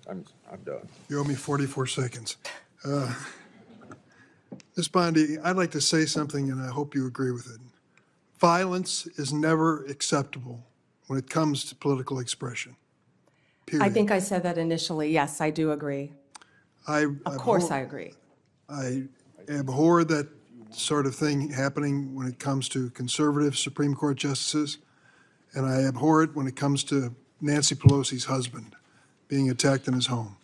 I'm done. You owe me 44 seconds. Ms. Bondi, I'd like to say something, and I hope you agree with it. Violence is never acceptable when it comes to political expression, period. I think I said that initially. Yes, I do agree. Of course I agree. I abhor that sort of thing happening when it comes to conservative Supreme Court justices, and I abhor it when it comes to Nancy Pelosi's husband being attacked in his home,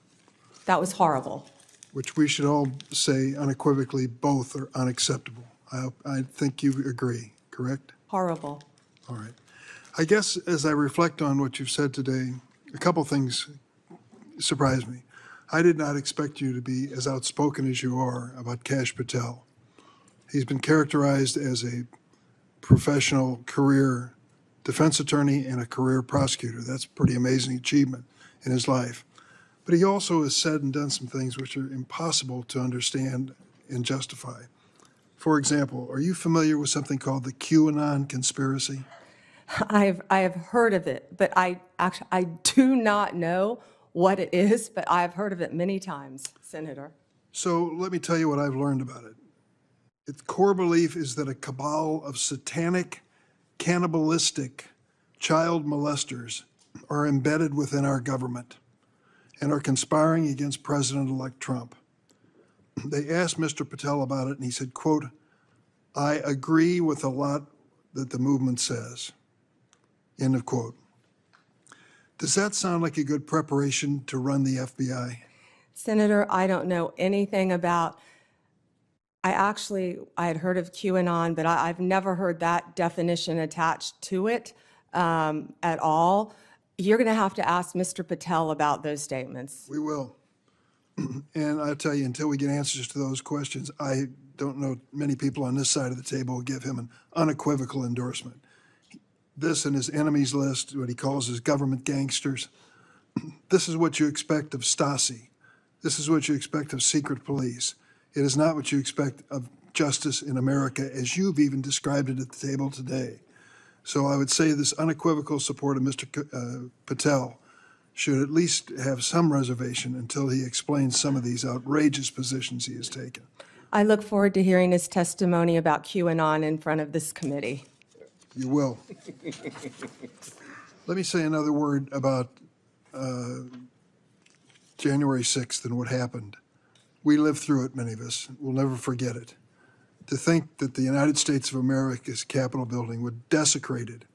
That was horrible. which we should all say unequivocally both are unacceptable. I think you agree, correct? Horrible. All right. I guess as I reflect on what you've said today, a couple things surprised me. I did not expect you to be as outspoken as you are about Kash Patel. He's been characterized as a professional career defense attorney and a career prosecutor. That's a pretty amazing achievement in his life. But he also has said and done some things which are impossible to understand and justify. For example, are you familiar with something called the QAnon conspiracy? I have heard of it, but I do not know what it is, but I've heard of it many times, Senator. So let me tell you what I've learned about it. Its core belief is that a cabal of satanic, cannibalistic child molesters are embedded within our government and are conspiring against President-elect Trump. They asked Mr. Patel about it, and he said, quote, "I agree with a lot that the movement says," end of quote. Does that sound like a good preparation to run the FBI? Senator, I don't know anything about, I had heard of QAnon, but I've never heard that definition attached to it at all. You're going to have to ask Mr. Patel about those statements. We will. And I'll tell you, until we get answers to those questions, I don't know many people on this side of the table will give him an unequivocal endorsement. This and his enemies list, what he calls his government gangsters, this is what you expect of Stasi. This is what you expect of secret police. It is not what you expect of justice in America, as you've even described it at the table today. So I would say this unequivocal support of Mr. Patel should at least have some reservation until he explains some of these outrageous positions he has taken. I look forward to hearing his testimony about QAnon in front of this committee. You will. Let me say another word about January 6th and what happened. We lived through it, many of us. We'll never forget it. To think that the United States of America's Capitol building was desecrated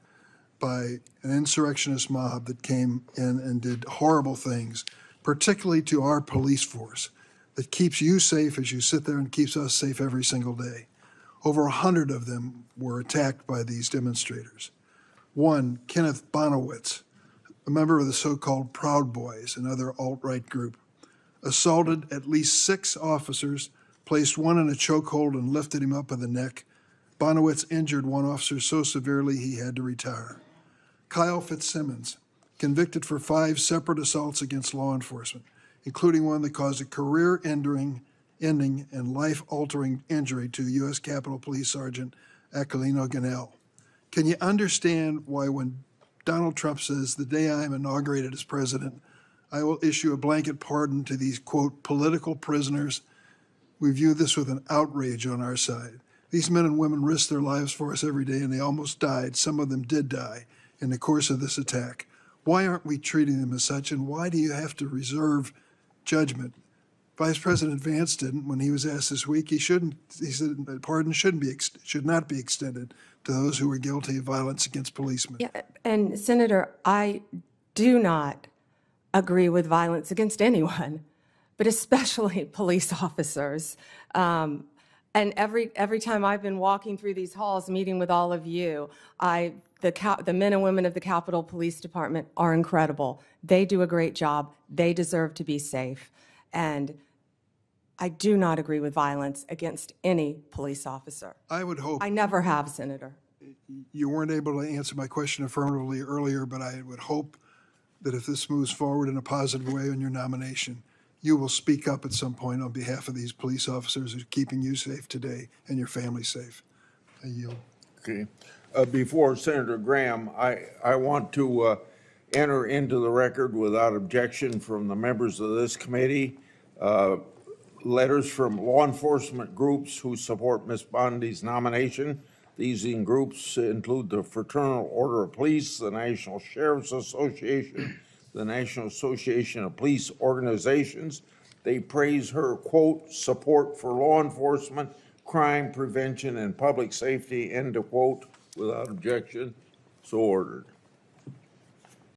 by an insurrectionist mob that came in and did horrible things, particularly to our police force, that keeps you safe as you sit there and keeps us safe every single day. Over 100 of them were attacked by these demonstrators. One, Kenneth Bonowitz, a member of the so-called Proud Boys, another alt-right group, assaulted at least 6 officers, placed one in a chokehold and lifted him up by the neck. Bonowitz injured one officer so severely he had to retire. Kyle Fitzsimmons, convicted for 5 separate assaults against law enforcement, including one that caused a career-ending and life-altering injury to U.S. Capitol Police Sergeant Aquilino Ganell. Can you understand why when Donald Trump says, "The day I am inaugurated as president, I will issue a blanket pardon to these, quote, political prisoners"? We view this with an outrage on our side. These men and women risk their lives for us every day, and they almost died. Some of them did die in the course of this attack. Why aren't we treating them as such, and why do you have to reserve judgment? Vice President Vance didn't. When he was asked this week, he said pardon should not be extended to those who were guilty of violence against policemen. Yeah, and Senator, I do not agree with violence against anyone, but especially police officers. And every time I've been walking through these halls, meeting with all of you, the men and women of the Capitol Police Department are incredible. They do a great job. They deserve to be safe. And I do not agree with violence against any police officer. I would hope I never have, Senator. you weren't able to answer my question affirmatively earlier, but I would hope that if this moves forward in a positive way on your nomination, you will speak up at some point on behalf of these police officers who are keeping you safe today and your family safe. I yield. Okay. Before Senator Graham, I want to enter into the record without objection from the members of this committee letters from law enforcement groups who support Ms. Bondi's nomination. These groups include the Fraternal Order of Police, the National Sheriff's Association, the National Association of Police Organizations. They praise her, quote, support for law enforcement, crime prevention, and public safety, end of quote, without objection. So ordered.